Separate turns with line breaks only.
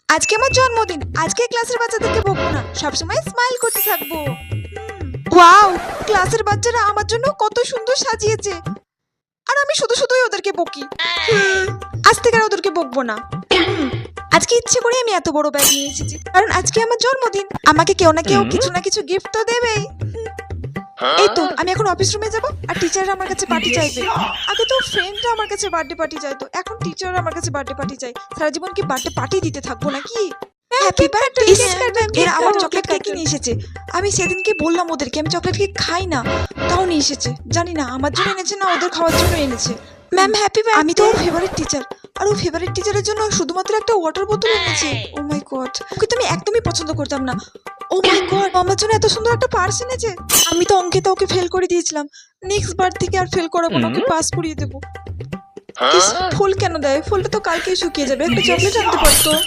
আজকে আমার জন্মদিন, আজকে ক্লাসের বাচ্চাদেরকে বকবো না, সবসময় স্মাইল করতে থাকবো। ওয়াও, ক্লাসের বাচ্চারা আমার জন্য কত সুন্দর সাজিয়েছে, আর আমি শুধু শুধুই ওদেরকে বকি। আজ থেকে আর ওদেরকে বকবো না। আজকে ইচ্ছে করে আমি এত বড় ব্যাগ নিয়ে এসেছি, কারণ আজকে আমার জন্মদিন, আমাকে কেউ না কেউ কিছু না কিছু গিফট তো দেবেই। এই তো আমি এখন অফিস রুমে যাব, আর টিচাররা আমার কাছে পার্টি চাইবে। আগে তো ফ্রেন্ডরা আমার কাছে বার্থডে পার্টি চাইতো, এখন টিচাররা আমার কাছে বার্থডে পার্টি চাই। সারা জীবন কি বার্থডে পার্টি দিতে থাকবো নাকি? Happy birthday. এরা আমার চকলেট কেক নিয়ে এসেছে। আমি সেদিনকে বললাম ওদেরকে আমি চকলেট কেক খাই না, তাও নিয়ে এসেছে। জানি না আমার জন্য এনেছে না ওদের খাওয়ার জন্য এনেছে। Ma'am happy birthday. আমি তো ওর ফেভারিট টিচার, আর ও ফেভারিট টিচারের জন্য শুধুমাত্র একটা ওয়াটার বোতল এনেছে। ও মাই গড, ওকে তো আমি একদমই পছন্দ করতাম না। ও মাই গড, আমার জন্য এত সুন্দর একটা পার্স এনেছে। আমি তো অঙ্কে ওকে ফেল করে দিয়েছিলাম, নেক্সট বার থেকে আর ফেল করাবো না, ওকে পাস করিয়ে দেবো। ইস, ফুল কেন দেয়? ফুলটা তো কালকেই শুকিয়ে যাবে, একটা চকলেট আনতে পারতো।